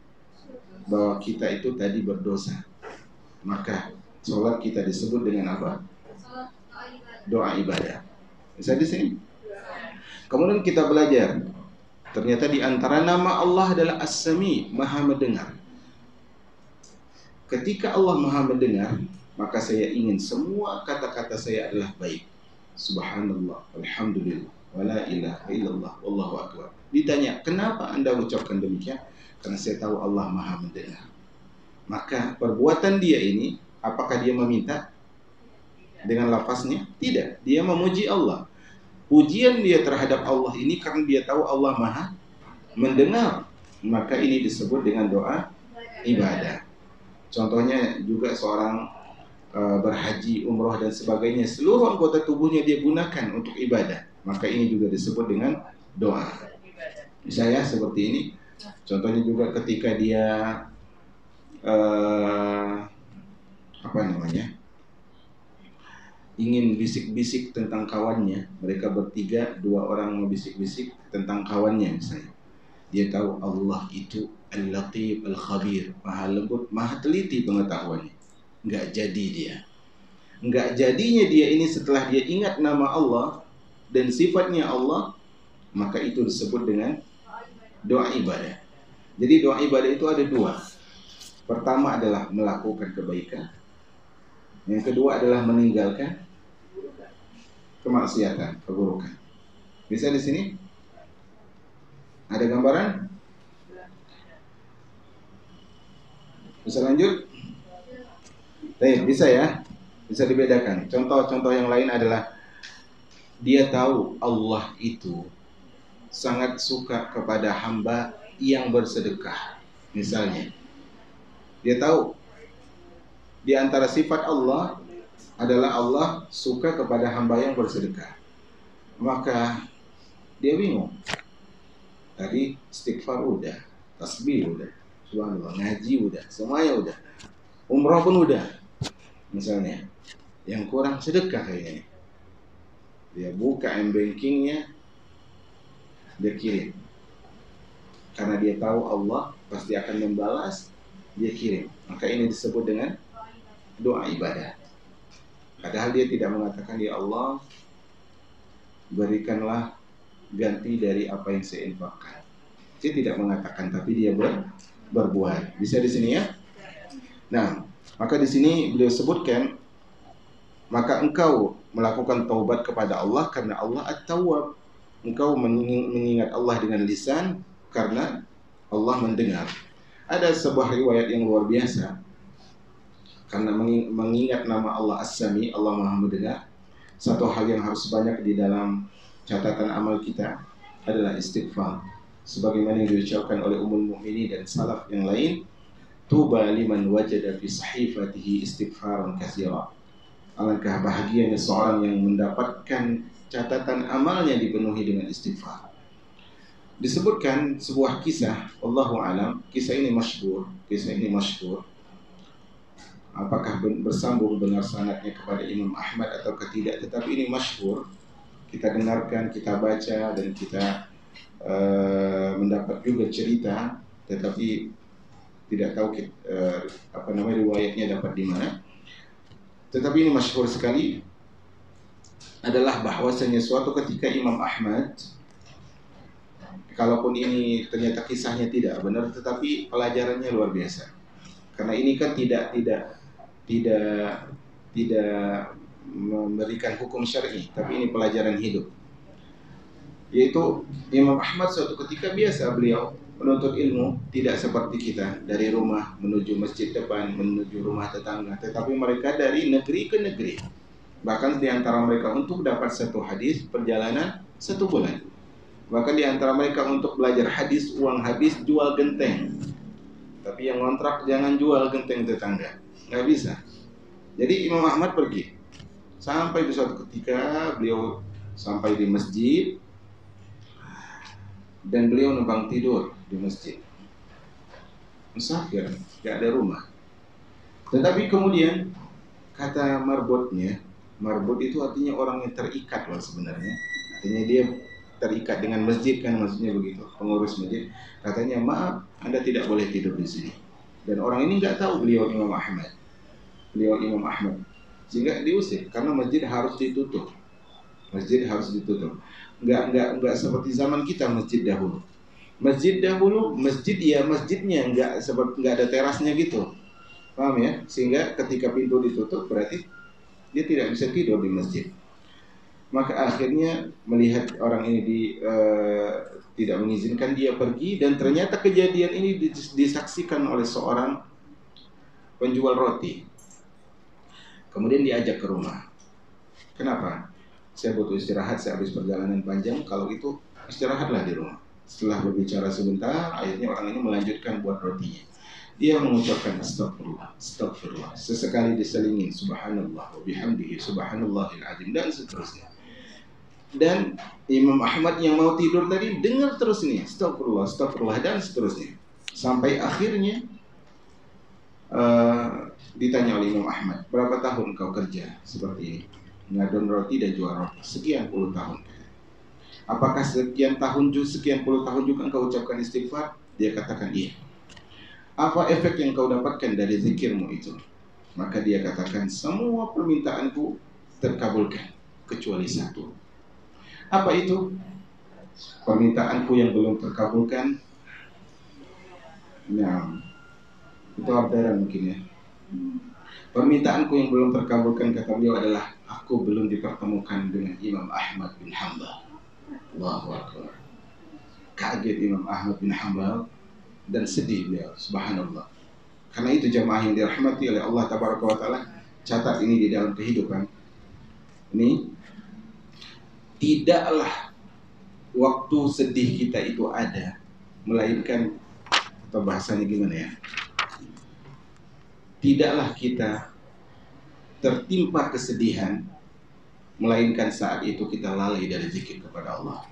bahwa kita itu tadi berdosa. Maka sholat kita disebut dengan apa? Doa ibadah. Bisa di sini? Kemudian kita belajar, ternyata di antara nama Allah adalah As-Sami, Maha Mendengar. Ketika Allah Maha Mendengar, maka saya ingin semua kata-kata saya adalah baik. Subhanallah, alhamdulillah, wala ilaha illallah, wallahu akbar. Ditanya, kenapa Anda ucapkan demikian? Karena saya tahu Allah Maha Mendengar. Maka perbuatan dia ini, apakah dia meminta dengan lafaznya? Tidak, dia memuji Allah. Pujian dia terhadap Allah ini karena dia tahu Allah Maha Mendengar. Maka ini disebut dengan doa ibadah. Contohnya juga seorang berhaji, umroh dan sebagainya, seluruh anggota tubuhnya dia gunakan untuk ibadah, maka ini juga disebut dengan doa. Misalnya seperti ini. Contohnya juga ketika dia ingin bisik-bisik tentang kawannya, mereka bertiga, 2 orang membisik-bisik tentang kawannya misalnya. Dia tahu Allah itu Al-Latif Al-Khabir, Maha lembut, Maha teliti pengetahuannya. Enggak jadi dia. Enggak jadinya dia ini setelah dia ingat nama Allah dan sifatnya Allah, maka itu disebut dengan doa ibadah. Jadi doa ibadah itu ada 2. Pertama adalah melakukan kebaikan. Yang kedua adalah meninggalkan kemaksiatan, keburukan. Bisa di sini? Ada gambaran? Bisa lanjut? Bisa ya? Bisa dibedakan. Contoh-contoh yang lain adalah dia tahu Allah itu sangat suka kepada hamba yang bersedekah. Misalnya, dia tahu di antara sifat Allah adalah Allah suka kepada hamba yang bersedekah. Maka dia bingung. Tadi istighfar udah, tasbih udah, subhanallah, ngaji udah, semuanya udah, umrah pun udah. Misalnya, yang kurang sedekah kayaknya. Dia buka m-bankingnya, dia kirim. Karena dia tahu Allah pasti akan membalas, dia kirim. Maka ini disebut dengan doa ibadah. Padahal dia tidak mengatakan, ya Allah, berikanlah ganti dari apa yang saya infakkan. Dia tidak mengatakan, tapi dia berbuat. Bisa di sini ya? Nah, maka di sini beliau sebutkan, maka engkau melakukan taubat kepada Allah karena Allah At-Tawwab. Engkau mengingat Allah dengan lisan karena Allah mendengar. Ada sebuah riwayat yang luar biasa, karena mengingat nama Allah As-Sami, Allah Maha Mendengar. Satu hal yang harus banyak di dalam catatan amal kita adalah istighfar. Sebagaimana yang diucapkan oleh Ummul Mukminin dan salaf yang lain, tuba liman wajada fi sahifatihi istighfaran katsira. Alangkah bahagianya seorang yang mendapatkan catatan amalnya dipenuhi dengan istighfar. Disebutkan sebuah kisah, Allahu alam, kisah ini masyhur. Apakah bersambung benar sanadnya kepada Imam Ahmad atau tidak, tetapi ini masyhur. Kita dengarkan, kita baca, dan kita mendapat juga cerita, tetapi tidak tahu riwayatnya dapat di mana. Tetapi ini masyhur sekali, adalah bahwasanya suatu ketika Imam Ahmad, kalaupun ini ternyata kisahnya tidak benar, tetapi pelajarannya luar biasa. Karena ini kan tidak memberikan hukum syar'i, tapi ini pelajaran hidup. Yaitu Imam Ahmad suatu ketika biasa beliau menuntut ilmu, tidak seperti kita dari rumah menuju masjid depan, menuju rumah tetangga, tetapi mereka dari negeri ke negeri. Bahkan di antara mereka untuk dapat satu hadis perjalanan 1 bulan. Bahkan di antara mereka untuk belajar hadis uang habis jual genteng. Tapi yang ngontrak jangan jual genteng tetangga, nggak bisa. Jadi Imam Ahmad pergi. Sampai di suatu ketika beliau sampai di masjid, dan beliau numpang tidur di masjid. Musafir, nggak ada rumah. Tetapi kemudian kata marbotnya, marbot itu artinya orang yang terikat loh sebenarnya. Artinya dia terikat dengan masjid, kan maksudnya begitu. Pengurus masjid katanya, maaf, Anda tidak boleh tidur di sini. Dan orang ini nggak tahu beliau Imam Ahmad. Sehingga diusir karena masjid harus ditutup. Enggak seperti zaman kita masjid dahulu. Masjidnya enggak ada terasnya gitu. Paham ya? Sehingga ketika pintu ditutup berarti dia tidak bisa tidur di masjid. Maka akhirnya melihat orang ini tidak mengizinkan dia pergi, dan ternyata kejadian ini disaksikan oleh seorang penjual roti. Kemudian diajak ke rumah. Kenapa? Saya butuh istirahat, saya habis perjalanan panjang. Kalau itu istirahatlah di rumah. Setelah berbicara sebentar, akhirnya orang ini melanjutkan buat rotinya. Dia mengucapkan astagfirullah. Sesekali diselingin subhanallah wa bihamdihi subhanallahil azim, dan seterusnya. Dan Imam Ahmad yang mau tidur tadi dengar terus nih astagfirullah dan seterusnya. Sampai akhirnya ditanya oleh Imam Ahmad, berapa tahun kau kerja seperti ini, ngadon roti dan jual roti? Sekian puluh tahun. Apakah sekian puluh tahun juga engkau ucapkan istighfar? Dia katakan iya. Apa efek yang kau dapatkan dari zikirmu itu? Maka dia katakan, semua permintaanku terkabulkan kecuali satu. Apa itu? Permintaanku yang belum terkabulkan. Nah, itu orderan mungkin ya. Permintaanku yang belum terkabulkan, kata beliau, adalah aku belum dipertemukan dengan Imam Ahmad bin Hanbal. Allahu Akbar. Kaget Imam Ahmad bin Hanbal dan sedih beliau, subhanallah. Karena itu jamaah yang dirahmati oleh Allah Tabaraka wa Ta'ala, catat ini di dalam kehidupan. Ini tidaklah waktu sedih kita itu ada, melainkan, atau bahasanya gimana ya, tidaklah kita tertimpa kesedihan, melainkan saat itu kita lalai dari zikir kepada Allah.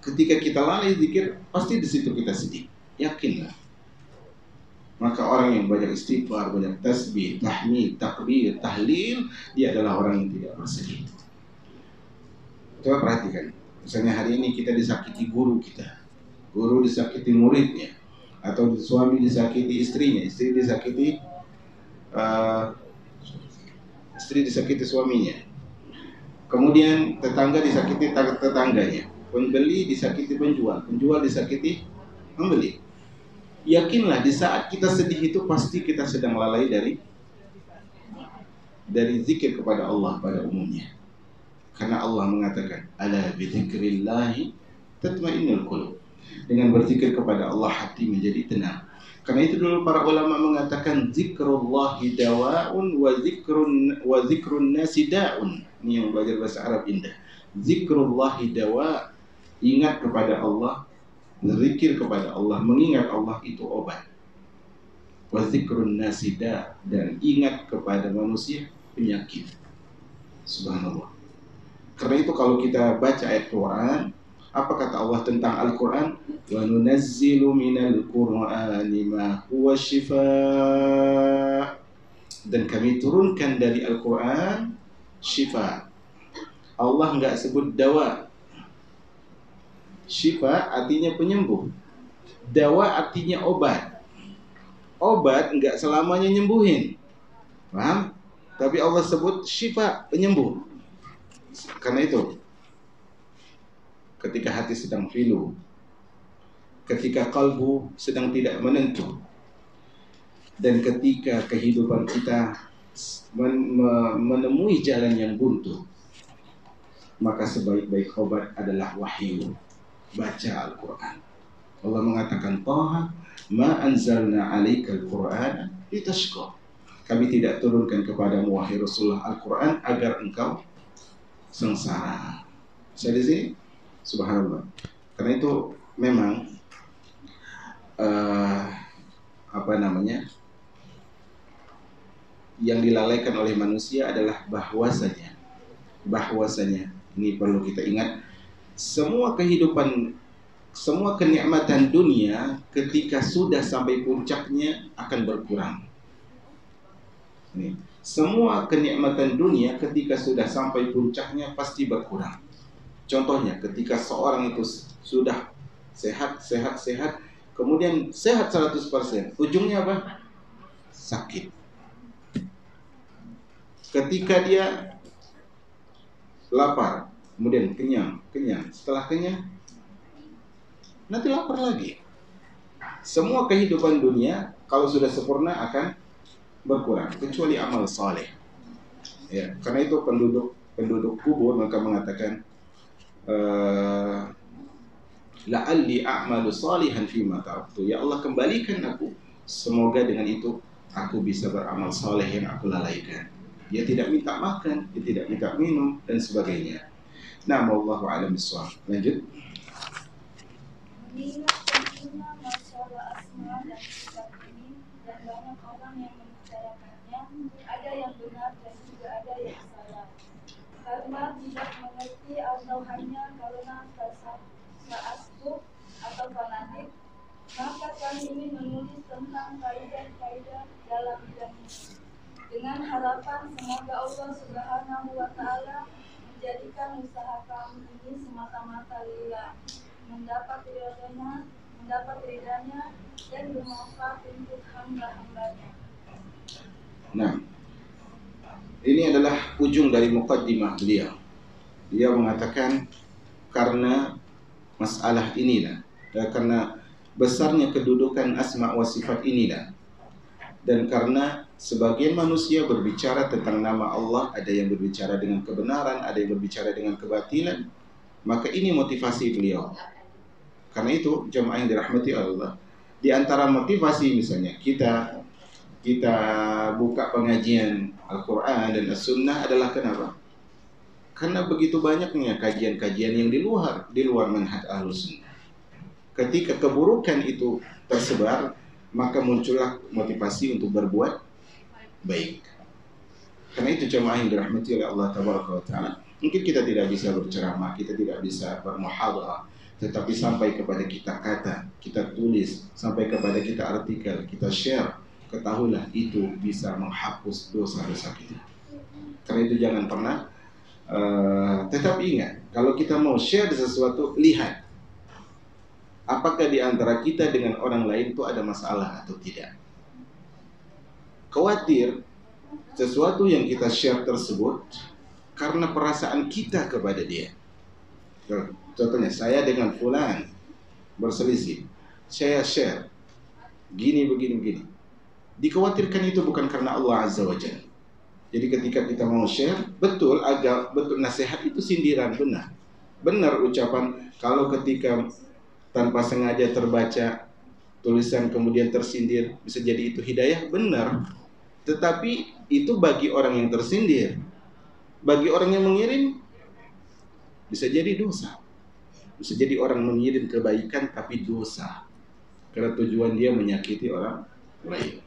Ketika kita lalai zikir, pasti di situ kita sedih. Yakinlah. Maka orang yang banyak istighfar, banyak tasbih, tahmid, takbir, tahlil, dia adalah orang yang tidak bersedih. Coba perhatikan. Misalnya hari ini kita disakiti guru kita, guru disakiti muridnya, atau suami disakiti istrinya, istri disakiti suaminya. Kemudian tetangga disakiti tetangganya, pembeli disakiti penjual disakiti pembeli. Yakinlah di saat kita sedih itu pasti kita sedang lalai dari zikir kepada Allah pada umumnya. Karena Allah mengatakan, ala bidzikrillahi tatma'innul qulub. Dengan berzikir kepada Allah hati menjadi tenang. Karena itu dulu para ulama mengatakan zikrullahi dawa'un wa zikrun nasi da'un. Ini yang belajar bahasa Arab indah. Zikrullahi dawa', ingat kepada Allah, berzikir kepada Allah, mengingat Allah itu obat. Wa zikrun nasi da', dan ingat kepada manusia penyakit. Subhanallah. Karena itu kalau kita baca ayat Quran, apa kata Allah tentang Al-Quran? Wa nunazzilu minal Qur'ani ma huwa shifaa. Dan kami turunkan dari Al-Quran syifa. Allah enggak sebut dawa. Syifa artinya penyembuh. Dawa artinya obat. Obat enggak selamanya nyembuhin. Paham? Tapi Allah sebut syifa, penyembuh. Karena itu ketika hati sedang pilu, ketika kalbu sedang tidak menentu, dan ketika kehidupan kita menemui jalan yang buntu, maka sebaik-baik obat adalah wahyu. Baca Al-Quran. Allah mengatakan, Taha ma anzalna alaikal Qur'ana litashqa. Kami tidak turunkan kepadamu wahai Rasulullah Al-Quran agar engkau sengsara. Saya di sini, subhanallah. Karena itu memang yang dilalaikan oleh manusia adalah bahwasanya ini perlu kita ingat, semua kenikmatan dunia ketika sudah sampai puncaknya akan berkurang. Semua kenikmatan dunia ketika sudah sampai puncaknya pasti berkurang. Contohnya ketika seorang itu sudah sehat, kemudian sehat 100%, ujungnya apa? Sakit. Ketika dia lapar, kemudian kenyang, setelah kenyang nanti lapar lagi. Semua kehidupan dunia kalau sudah sempurna akan berkurang, kecuali amal saleh. Ya, karena itu penduduk kubur maka mengatakan, la'alli a'malu salihan fima taraktu. Ya Allah, kembalikan aku, semoga dengan itu aku bisa beramal saleh yang aku lalaikan. Dia tidak minta makan, dia tidak minta minum dan sebagainya. Nah, wallahu a'lam bishawab. Lanjut. Mengingat pentingnya masalah asma dan sifat ini, dan banyak orang yang membicarakannya, ada yang benar dan juga ada yang salah. Karena tidak mengerti atau hanya karena ta'assub atau fanatik, maka kami ingin menulis tentang kaidah-kaidah dalam bidang ini, dengan harapan semoga Allah Subhanahu wa Ta'ala menjadikan usaha kami ini semata-mata lillah, mendapat ridhanya dan bermanfaat untuk hamba-hambanya. Nah, ini adalah ujung dari muqaddimah beliau. Dia mengatakan karena masalah inilah, karena besarnya kedudukan asma wa sifat inilah, dan karena sebagian manusia berbicara tentang nama Allah, ada yang berbicara dengan kebenaran, ada yang berbicara dengan kebatilan, maka ini motivasi beliau. Karena itu jamaah yang dirahmati Allah, di antara motivasi misalnya kita buka pengajian Al-Quran dan As-Sunnah adalah kenapa? Karena begitu banyaknya kajian-kajian yang di luar manhaj Ahlus Sunnah. Ketika keburukan itu tersebar, maka muncullah motivasi untuk berbuat baik. Karena itu jamaah yang dirahmati oleh Allah Tabaraka wa Ta'ala, mungkin kita tidak bisa berceramah, kita tidak bisa bermuhadharah, tetapi sampai kepada kita kata, kita tulis, sampai kepada kita artikel, kita share, ketahuilah itu bisa menghapus dosa-dosa kita. Karena itu jangan pernah tetapi ingat, kalau kita mau share sesuatu, lihat apakah di antara kita dengan orang lain itu ada masalah atau tidak. Khawatir sesuatu yang kita share tersebut karena perasaan kita kepada dia. Contohnya, saya dengan fulan berselisih, saya share begini. Dikhawatirkan itu bukan karena Allah Azza wa Jalla. Jadi ketika kita mau share, betul nasihat itu sindiran, benar ucapan. Kalau ketika tanpa sengaja terbaca tulisan kemudian tersindir, bisa jadi itu hidayah, benar. Tetapi itu bagi orang yang tersindir. Bagi orang yang mengirim bisa jadi dosa. Bisa jadi orang mengirim kebaikan tapi dosa, karena tujuan dia menyakiti orang lain.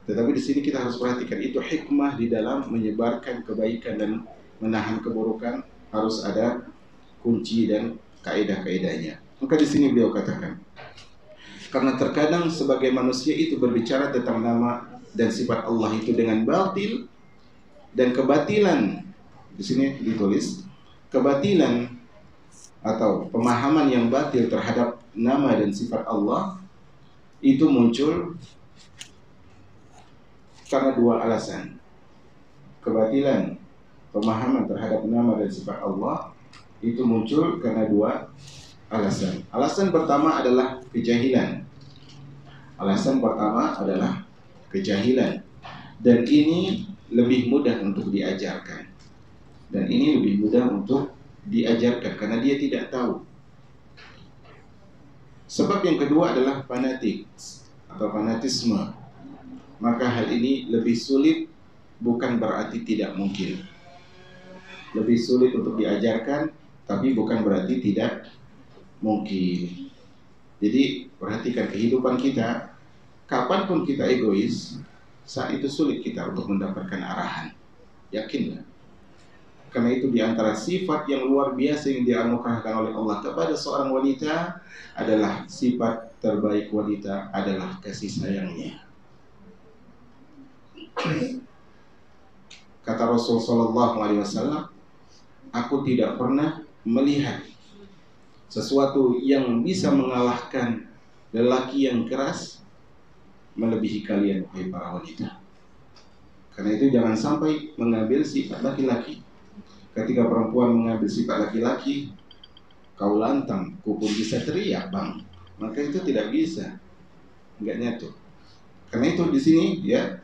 Tetapi di sini kita harus perhatikan, itu hikmah di dalam menyebarkan kebaikan dan menahan keburukan, harus ada kunci dan kaidah-kaidahnya. Maka di sini beliau katakan, karena terkadang sebagai manusia itu berbicara tentang nama dan sifat Allah itu dengan batil dan kebatilan. Di sini ditulis kebatilan atau pemahaman yang batil terhadap nama dan sifat Allah itu muncul karena dua alasan. Kebatilan pemahaman terhadap nama dan sifat Allah itu muncul karena dua alasan. Alasan pertama adalah kejahilan. Dan ini lebih mudah untuk diajarkan. Karena dia tidak tahu. Sebab yang kedua adalah fanatik atau fanatisme. Maka hal ini lebih sulit, bukan berarti tidak mungkin. Lebih sulit untuk diajarkan, tapi bukan berarti tidak mungkin. Jadi perhatikan kehidupan kita, kapanpun kita egois, saat itu sulit kita untuk mendapatkan arahan. Yakinlah. Karena itu di antara sifat yang luar biasa yang dianugerahkan oleh Allah kepada seorang wanita adalah sifat terbaik wanita adalah kasih sayangnya. Kata Rasulullah SAW, aku tidak pernah melihat sesuatu yang bisa mengalahkan lelaki yang keras melebihi kalian, wahai para wanita. Karena itu jangan sampai mengambil sifat laki-laki. Ketika perempuan mengambil sifat laki-laki, kau lantang, ku pun bisa teriak, bang. Maka itu tidak bisa, enggak nyatu. Karena itu di sini ya,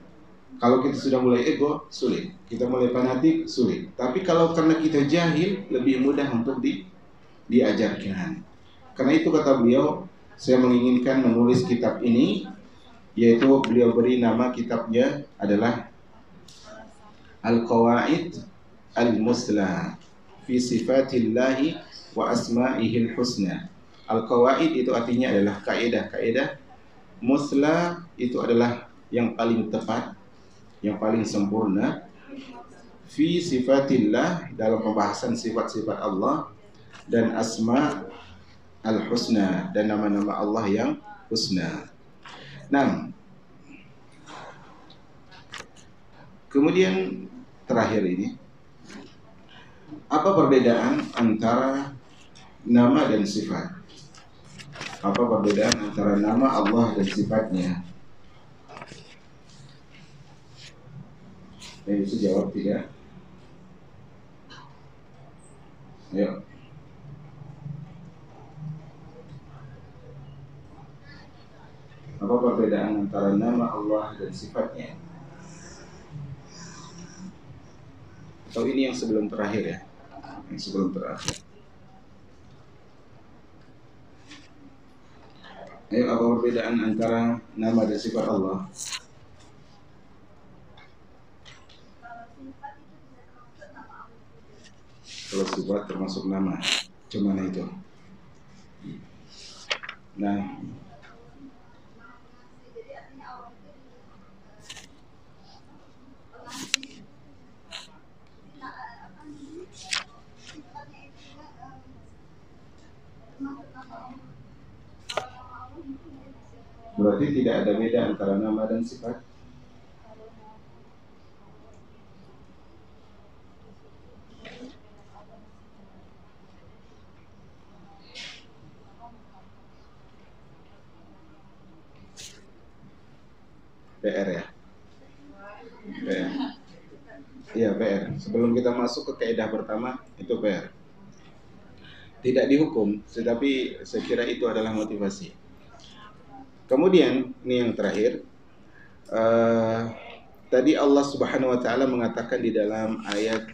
kalau kita sudah mulai ego, sulit. Kita mulai fanatik, sulit. Tapi kalau karena kita jahil, lebih mudah untuk diajarkan. Karena itu kata beliau, saya menginginkan menulis kitab ini, yaitu beliau beri nama kitabnya adalah Al-Qawaid Al-Musla fi Sifatillahi wa Asma'ihil Husna. Al-Qawaid itu artinya adalah kaidah-kaidah. Musla itu adalah yang paling tepat, yang paling sempurna. Fi sifatillah, dalam pembahasan sifat-sifat Allah, dan asma al-husna, dan nama-nama Allah yang husna. Nah, kemudian terakhir ini, apa perbedaan antara nama dan sifat? Apa perbedaan antara nama Allah dan sifatnya? Yang bisa jawab tidak? Ayo. Apa perbedaan antara nama Allah dan sifatnya? Atau ini yang sebelum terakhir ya? Yang sebelum terakhir. Ayo, apa perbedaan antara nama dan sifat Allah? Kalau sifat termasuk nama, cuman itu. Nah, berarti tidak ada beda antara nama dan sifat. PR ya? PR. Iya, PR. Sebelum kita masuk ke kaidah pertama, itu PR. Tidak dihukum, tetapi saya kira itu adalah motivasi. Kemudian, ini yang terakhir. Tadi Allah Subhanahu wa Ta'ala mengatakan di dalam ayat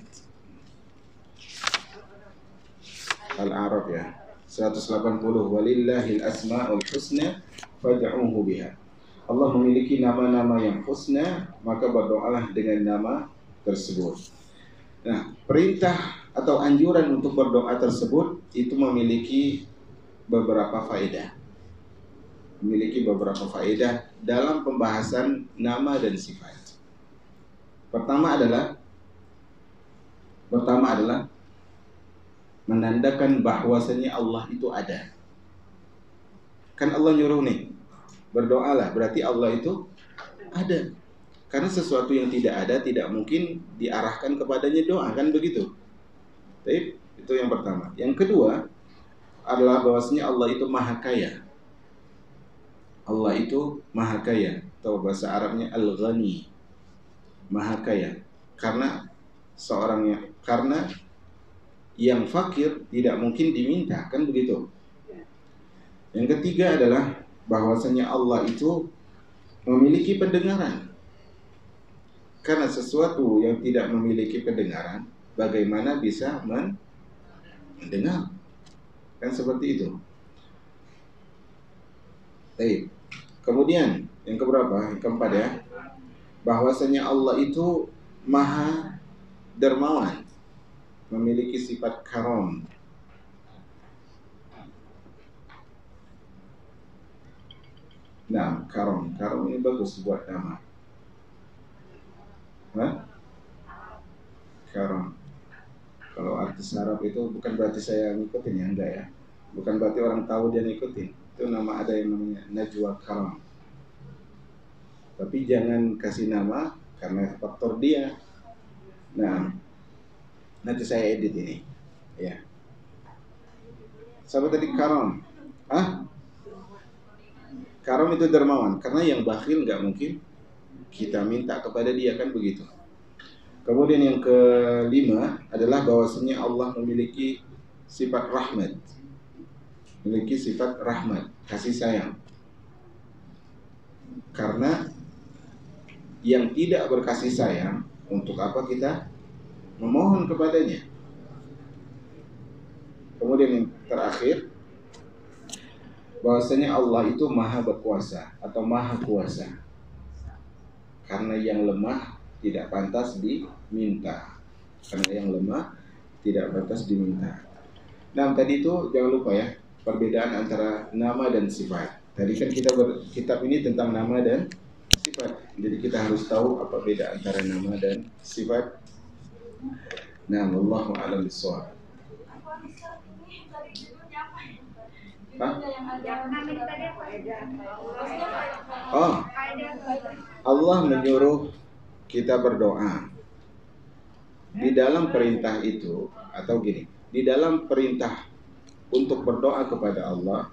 Al-A'raf ya, 180, walillahil asmaul husna fad'uhu biha. Allah memiliki nama-nama yang husna, maka berdoalah dengan nama tersebut. Nah, perintah atau anjuran untuk berdoa tersebut itu memiliki beberapa faedah. Memiliki beberapa faedah dalam pembahasan nama dan sifat. Pertama adalah menandakan bahwasanya Allah itu ada. Kan Allah nyuruh nih, berdoalah, berarti Allah itu ada. Karena sesuatu yang tidak ada tidak mungkin diarahkan kepadanya doa, kan begitu? Baik, itu yang pertama. Yang kedua adalah bahwasanya Allah itu maha kaya. Allah itu maha kaya, atau bahasa Arabnya Al-Ghani, maha kaya. Karena yang fakir tidak mungkin diminta, kan begitu? Yang ketiga adalah bahwasanya Allah itu memiliki pendengaran. Karena sesuatu yang tidak memiliki pendengaran, bagaimana bisa mendengar? Kan seperti itu. Baik. Kemudian yang keberapa? Yang keempat ya. Bahwasanya Allah itu maha dermawan, memiliki sifat karam. Nah, karam ini bagus buat nama. Karam. Kalau artis Arab itu bukan berarti saya ngikutin ya, enggak ya. Bukan berarti orang tahu dia ngikutin. Itu nama, ada yang namanya Najwa Karam. Tapi jangan kasih nama karena faktor dia. Nah, nanti saya edit ini. Ya. Siapa tadi Karam? Karam itu dermawan, karena yang bakhil nggak mungkin kita minta kepada dia, kan begitu. Kemudian yang kelima adalah bahwasanya Allah memiliki sifat rahmat. Memiliki sifat rahmat, kasih sayang. Karena yang tidak berkasih sayang, untuk apa kita memohon kepadanya? Kemudian yang terakhir, bahwasanya Allah itu maha berkuasa atau maha kuasa. Karena yang lemah tidak pantas diminta. Karena yang lemah tidak pantas diminta. Nah, tadi itu jangan lupa ya, perbedaan antara nama dan sifat. Tadi kan kitab ini tentang nama dan sifat. Jadi kita harus tahu apa beda antara nama dan sifat. Nah, wallahu a'lam bishawab. Allah menyuruh kita berdoa. Di dalam perintah itu, atau gini, di dalam perintah untuk berdoa kepada Allah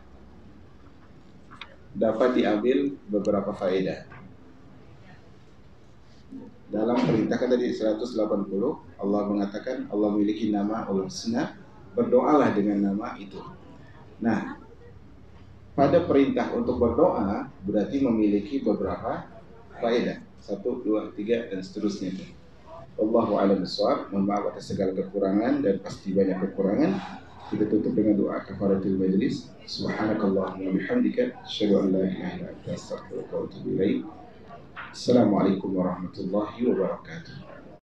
dapat diambil beberapa faedah. Dalam perintah kan tadi 180, Allah mengatakan Allah memiliki nama Al-Husna, berdoalah dengan nama itu. Nah, pada perintah untuk berdoa berarti memiliki beberapa faedah. 1, 2, 3 dan seterusnya. Wallahu a'lam bishawab. Mohon maaf atas segala kekurangan, dan pasti banyak kekurangan. Kita tutup dengan doa kafaratul majlis. Subhanakallahumma wa bihamdika asyhadu an la ilaha illa anta astaghfiruka wa atubu ilaik. Assalamualaikum warahmatullahi wabarakatuh.